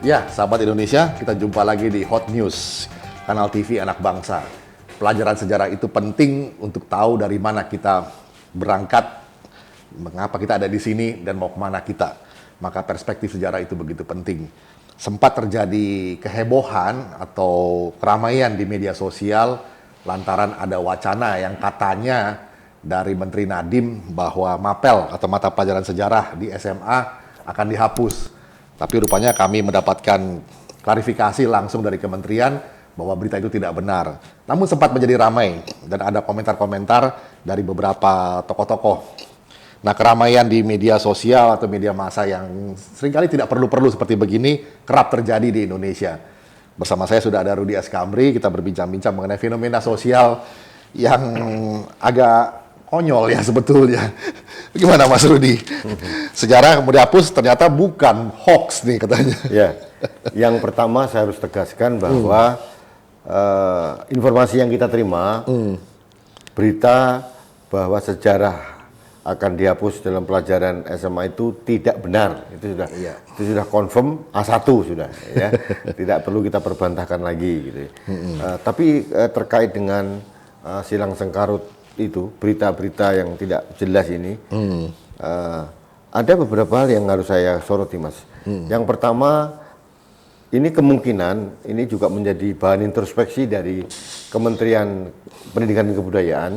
Ya, sahabat Indonesia, kita jumpa lagi di Hot News, kanal TV anak bangsa. Pelajaran sejarah itu penting untuk tahu dari mana kita berangkat, mengapa kita ada di sini, dan mau kemana kita. Maka perspektif sejarah itu begitu penting. Sempat terjadi kehebohan atau keramaian di media sosial lantaran ada wacana yang katanya dari Menteri Nadiem bahwa mapel atau mata pelajaran sejarah di SMA akan dihapus. Tapi rupanya kami mendapatkan klarifikasi langsung dari kementerian bahwa berita itu tidak benar. Namun sempat menjadi ramai dan ada komentar-komentar dari beberapa tokoh-tokoh. Nah, keramaian di media sosial atau media massa yang seringkali tidak perlu-perlu seperti begini kerap terjadi di Indonesia. Bersama saya sudah ada Rudi Askamri, kita berbincang-bincang mengenai fenomena sosial yang agak konyol ya sebetulnya. Gimana Mas Rudi? Sejarah kemudian dihapus ternyata bukan hoax nih katanya. Ya, yang pertama saya harus tegaskan bahwa informasi yang kita terima, berita bahwa sejarah akan dihapus dalam pelajaran SMA itu tidak benar. Itu sudah confirm A1 sudah ya. Tidak perlu kita perbantahkan lagi gitu. Tapi terkait dengan silang sengkarut itu, berita-berita yang tidak jelas ini, ada beberapa hal yang harus saya soroti, Mas. Yang pertama, ini kemungkinan ini juga menjadi bahan introspeksi dari Kementerian Pendidikan dan Kebudayaan.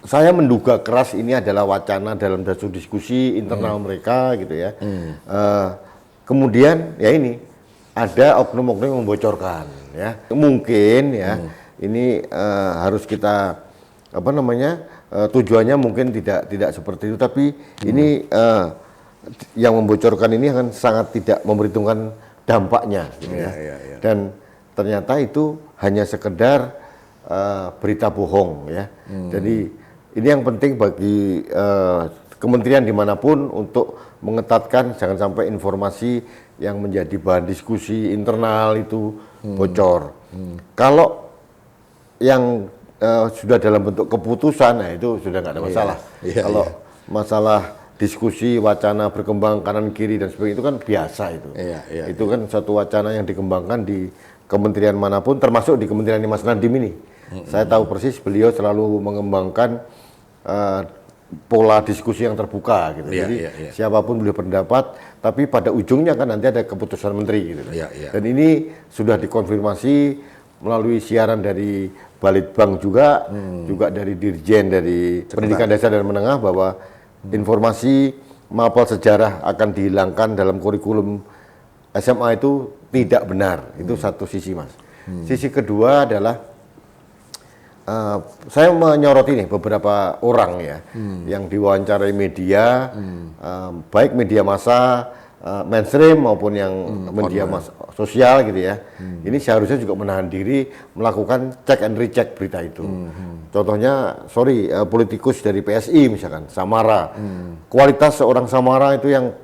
Saya menduga keras ini adalah wacana dalam diskusi internal mereka, gitu ya. Kemudian, ya ini ada oknum-oknum yang membocorkan, ya. Mungkin, ya. Ini harus kita tujuannya mungkin tidak seperti itu, tapi ini yang membocorkan ini akan sangat tidak memperhitungkan dampaknya, gitu ya. Dan ternyata itu hanya sekedar berita bohong, ya. Jadi ini yang penting bagi kementerian dimanapun untuk mengetatkan jangan sampai informasi yang menjadi bahan diskusi internal itu bocor. Kalau yang sudah dalam bentuk keputusan, nah itu sudah nggak ada masalah. Kalau masalah diskusi, wacana berkembang kanan kiri dan sebagainya itu kan biasa itu. Itu kan satu wacana yang dikembangkan di kementerian manapun, termasuk di kementerian Mas Nadiem ini. Saya tahu persis beliau selalu mengembangkan pola diskusi yang terbuka gitu. Jadi siapapun boleh pendapat, tapi pada ujungnya kan nanti ada keputusan menteri gitu. Dan ini sudah dikonfirmasi melalui siaran dari Balitbang juga dari Dirjen dari Pendidikan Dasar dan Menengah bahwa informasi mapel sejarah akan dihilangkan dalam kurikulum SMA itu tidak benar. Itu satu sisi, Mas. Sisi kedua adalah saya menyoroti nih beberapa orang ya yang diwawancarai media, baik media massa mainstream maupun yang media sosial gitu ya. Ini seharusnya juga menahan diri melakukan check and recheck berita itu. Contohnya, politikus dari PSI misalkan, Samara. Kualitas seorang Samara itu yang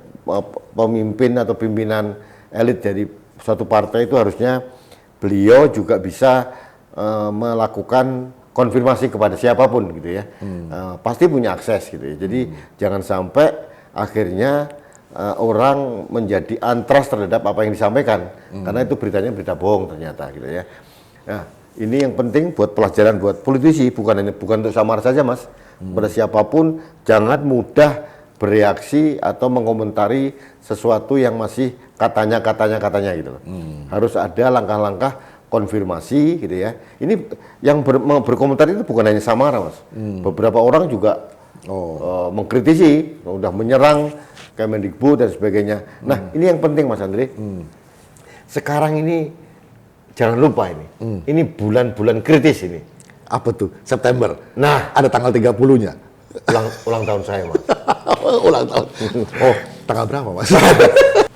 pemimpin atau pimpinan elit dari suatu partai itu harusnya beliau juga bisa melakukan konfirmasi kepada siapapun gitu ya. Pasti punya akses gitu ya. Jadi jangan sampai akhirnya orang menjadi antras terhadap apa yang disampaikan karena itu beritanya berita bohong ternyata gitu ya. Nah, ini yang penting buat pelajaran buat politisi, bukan untuk Samar saja, Mas. Pada siapapun jangan mudah bereaksi atau mengomentari sesuatu yang masih katanya gitu loh. Harus ada langkah-langkah konfirmasi gitu ya. Ini yang berkomentar itu bukan hanya Samara, Mas. Beberapa orang juga mengkritisi, udah menyerang Kemendikbud dan sebagainya. Nah, ini yang penting, Mas Andri. Sekarang ini jangan lupa ini bulan-bulan kritis ini. Apa tuh? September. Nah, ada tanggal 30-nya. Ulang tahun saya, Mas. Ulang tahun. Oh, tanggal berapa, Mas?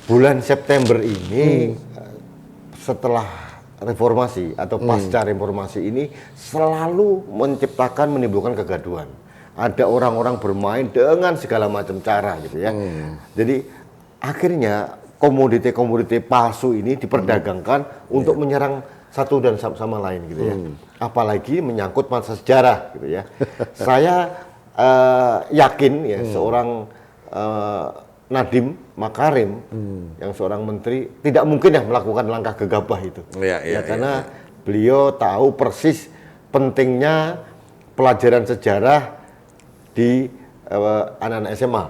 Bulan September ini setelah reformasi atau pasca reformasi ini selalu menimbulkan kegaduhan. Ada orang-orang bermain dengan segala macam cara gitu ya. Jadi akhirnya komoditi palsu ini diperdagangkan untuk menyerang satu dan sama lain gitu ya. Apalagi menyangkut masa sejarah gitu ya. Saya yakin ya seorang Nadiem Makarim, yang seorang menteri tidak mungkin ya melakukan langkah gegabah itu. Karena beliau tahu persis pentingnya pelajaran sejarah di anak-anak SMA.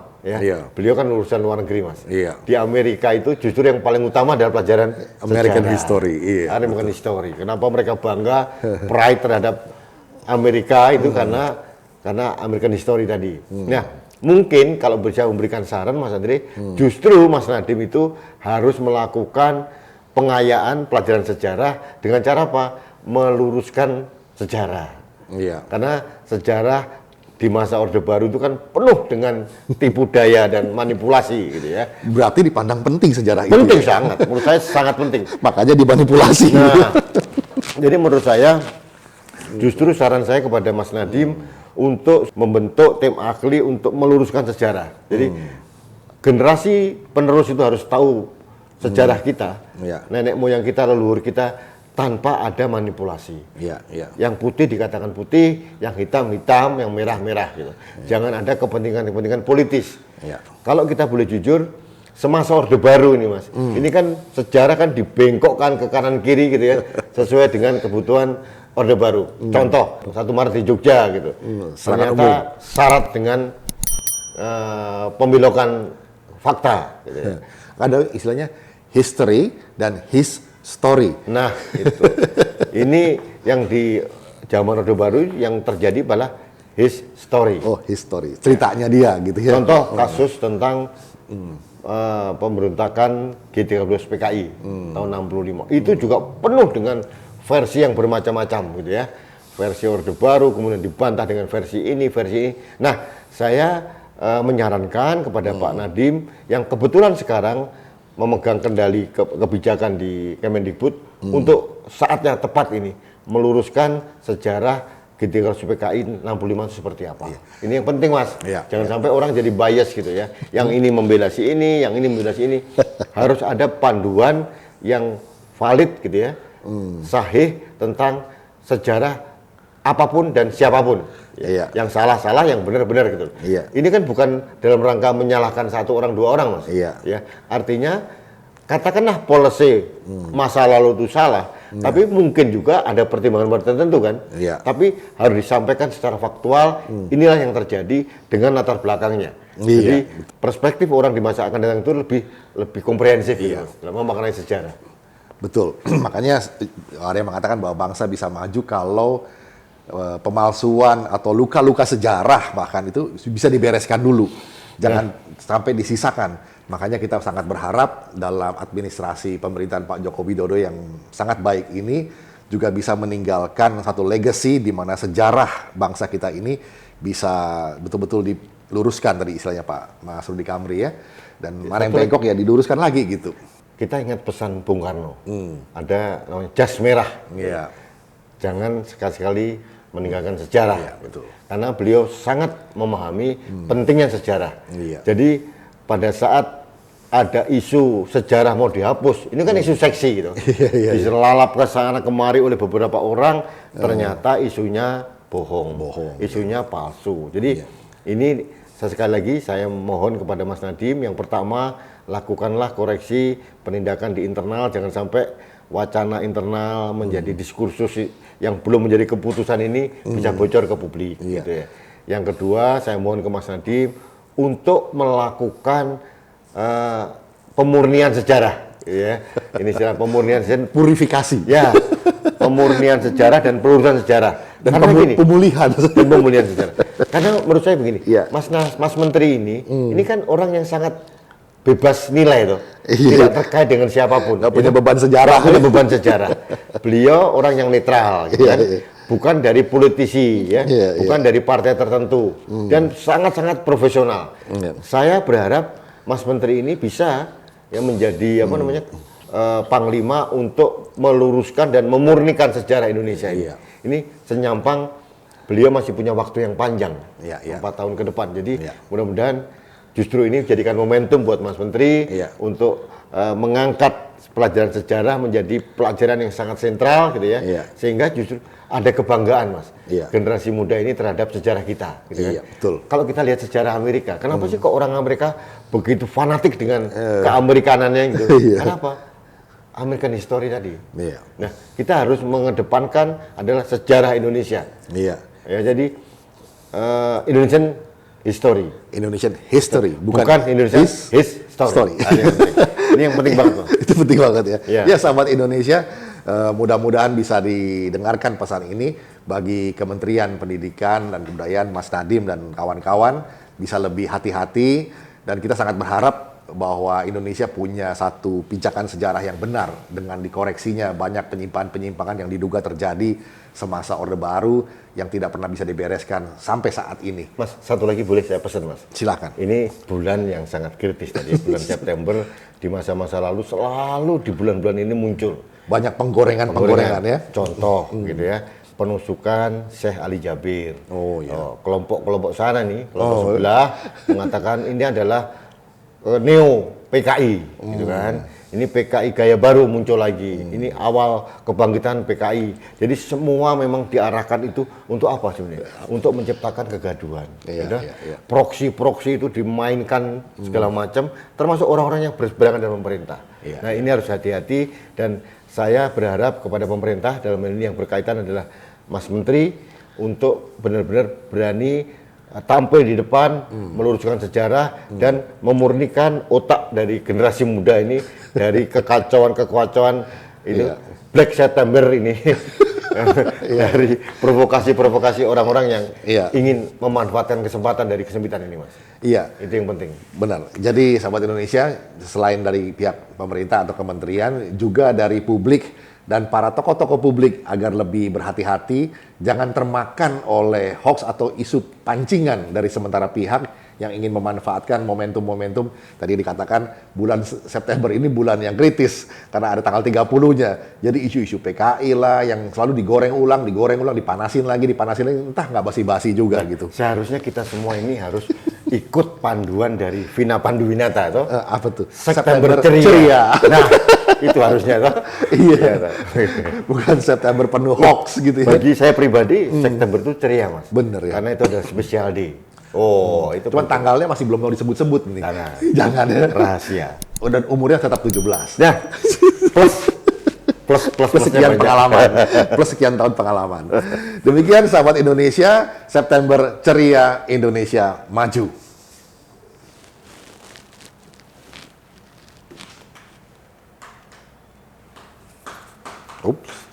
Beliau kan lulusan luar negeri, Mas. Di Amerika itu justru yang paling utama adalah pelajaran American sejarah. history. American history. Kenapa mereka bangga, pride terhadap Amerika itu karena American history tadi. Nah, mungkin kalau bisa memberikan saran, Mas Andre, justru Mas Nadiem itu harus melakukan pengayaan pelajaran sejarah dengan cara apa? Meluruskan sejarah. Karena sejarah di masa Orde Baru itu kan penuh dengan tipu daya dan manipulasi gitu ya. Berarti dipandang penting sejarah penting itu. Sangat, menurut saya sangat penting. Makanya dimanipulasi. Nah, jadi menurut saya justru saran saya kepada Mas Nadiem untuk membentuk tim ahli untuk meluruskan sejarah. Jadi generasi penerus itu harus tahu sejarah kita, nenek moyang kita, leluhur kita, tanpa ada manipulasi. Yang putih dikatakan putih, yang hitam hitam, yang merah merah gitu. Jangan ada kepentingan politis. Kalau kita boleh jujur, semasa Orde Baru ini, Mas, ini kan sejarah kan dibengkokkan ke kanan kiri gitu ya, sesuai dengan kebutuhan Orde Baru. Contoh, 1 Maret di Jogja gitu. Ternyata syarat dengan pembelokan fakta gitu ya. Ada istilahnya history dan his story. Nah, itu. Ini yang di zaman Orde Baru yang terjadi adalah his story. Oh, history. Ceritanya dia gitu ya. Contoh kasus tentang pemberontakan G13 PKI tahun 65. Itu juga penuh dengan versi yang bermacam-macam gitu ya. Versi Orde Baru kemudian dibantah dengan versi ini, versi ini. Nah, saya menyarankan kepada Pak Nadiem yang kebetulan sekarang memegang kendali kebijakan di Kemendikbud untuk saatnya tepat ini meluruskan sejarah G13 PKI 65 itu seperti apa. Ini yang penting, Mas. Jangan sampai orang jadi bias gitu ya. Yang ini membela si ini, yang ini membela si ini. Harus ada panduan yang valid gitu ya. Sahih tentang sejarah apapun dan siapapun. Yang salah-salah, yang benar-benar gitu. Ini kan bukan dalam rangka menyalahkan 1 orang 2 orang, Mas. Artinya katakanlah policy masa lalu itu salah, tapi mungkin juga ada pertimbangan tertentu kan. Tapi harus disampaikan secara faktual, inilah yang terjadi dengan latar belakangnya. Jadi perspektif orang di masa akan datang itu lebih komprehensif gitu, dalam memaknai sejarah. Betul. Makanya ada yang mengatakan bahwa bangsa bisa maju kalau pemalsuan atau luka-luka sejarah bahkan itu bisa dibereskan dulu. Jangan sampai disisakan. Makanya kita sangat berharap dalam administrasi pemerintahan Pak Joko Widodo yang sangat baik ini juga bisa meninggalkan satu legacy di mana sejarah bangsa kita ini bisa betul-betul diluruskan, tadi istilahnya Pak Mas Rudi Kamri ya. Dan mana yang bengkok ya diluruskan lagi gitu. Kita ingat pesan Bung Karno, ada namanya jas merah. Jangan sekali-sekali meninggalkan sejarah. Betul. Karena beliau sangat memahami pentingnya sejarah. Jadi pada saat ada isu sejarah mau dihapus, ini kan isu seksi gitu. Diselalap ke sana kemari oleh beberapa orang, ternyata isunya bohong. Isunya palsu. Jadi ini sekali lagi saya mohon kepada Mas Nadiem, yang pertama lakukanlah koreksi penindakan di internal, jangan sampai wacana internal menjadi diskursus yang belum menjadi keputusan ini bisa bocor ke publik gitu ya. Yang kedua, saya mohon ke Mas Nadiem untuk melakukan pemurnian sejarah ya. Ini istilah pemurnian sejarah, Purifikasi. ya. Pemurnian sejarah dan pelurusan sejarah. Dan Karena gini, pemulihan. dan pemulihan sejarah. Karena menurut saya begini, Mas Menteri ini kan orang yang sangat bebas nilai tuh, tidak terkait dengan siapapun. Nggak punya beban sejarah. Nggak punya beban sejarah. Beliau orang yang netral, gitu kan? Bukan dari politisi, ya, bukan dari partai tertentu, dan sangat-sangat profesional. Saya berharap Mas Menteri ini bisa ya menjadi apa namanya panglima untuk meluruskan dan memurnikan sejarah Indonesia ini. Ini senyampang beliau masih punya waktu yang panjang, 4 tahun ke depan. Jadi mudah-mudahan justru ini jadikan momentum buat Mas Menteri untuk mengangkat pelajaran sejarah menjadi pelajaran yang sangat sentral gitu ya. Iya. Sehingga justru ada kebanggaan Mas. Iya. Generasi muda ini terhadap sejarah kita gitu Iya, kan. betul. Kalau kita lihat sejarah Amerika, kenapa sih kok orang Amerika begitu fanatik dengan keamerikanannya gitu? Iya. Kenapa? American history tadi. Iya. Nah, kita harus mengedepankan adalah sejarah Indonesia. Iya. Ya, jadi Indonesian history. Indonesian history, Bukan Indonesian his story. Ah, ini yang penting banget, Mas. Itu penting banget ya. Iya. Ya, sahabat Indonesia, mudah-mudahan bisa didengarkan pesan ini bagi Kementerian Pendidikan dan Kebudayaan, Mas Nadiem dan kawan-kawan bisa lebih hati-hati, dan kita sangat berharap bahwa Indonesia punya satu pijakan sejarah yang benar dengan dikoreksinya banyak penyimpangan-penyimpangan yang diduga terjadi semasa Orde Baru yang tidak pernah bisa dibereskan sampai saat ini. Mas, satu lagi boleh saya pesan, Mas? Silakan. Ini bulan yang sangat kritis tadi, bulan September. Di masa-masa lalu selalu di bulan-bulan ini muncul Banyak penggorengan-penggorengan ya. Contoh gitu ya, penusukan Syekh Ali Jabir. Oh, iya. Kelompok-kelompok sana nih, kelompok sebelah mengatakan ini adalah neo PKI gitu kan. Ini PKI gaya baru muncul lagi. Ini awal kebangkitan PKI. Jadi semua memang diarahkan itu untuk apa sebenarnya? Untuk menciptakan kegaduhan. Iya, gitu. iya. Proksi-proksi itu dimainkan segala macam, termasuk orang-orang yang berseberangan dengan pemerintah. Iya, Nah, ini harus hati-hati, dan saya berharap kepada pemerintah dalam hal ini yang berkaitan adalah Mas Menteri untuk benar-benar berani tampil di depan, meluruskan sejarah dan memurnikan otak dari generasi muda ini dari kekacauan itu Iya. Black September ini dari provokasi-provokasi orang-orang yang Iya. ingin memanfaatkan kesempatan dari kesempitan ini, Mas. Iya. Itu yang penting. Benar. Jadi sahabat Indonesia, selain dari pihak pemerintah atau kementerian, juga dari publik dan para tokoh-tokoh publik agar lebih berhati-hati, jangan termakan oleh hoax atau isu pancingan dari sementara pihak yang ingin memanfaatkan momentum-momentum. Tadi dikatakan bulan September ini bulan yang kritis karena ada tanggal 30-nya. Jadi isu-isu PKI lah yang selalu digoreng ulang, dipanasin lagi, entah nggak basi-basi juga gitu. Seharusnya kita semua ini harus ikut panduan dari Vina Panduwinata toh. Apa tuh? September ceria. Nah, itu harusnya toh. Iya. Bukan September penuh hoax gitu ya. Bagi saya pribadi, September itu ceria, Mas. Bener ya. Karena itu adalah special day. Oh, itu Cuman tanggalnya masih belum mau disebut-sebut nih. Jangan. Jangan ya. rahasia. Dan umurnya tetap 17. Nah, plus Plus sekian pengalaman. Plus sekian tahun pengalaman. Demikian sahabat Indonesia, September ceria, Indonesia maju. Ups.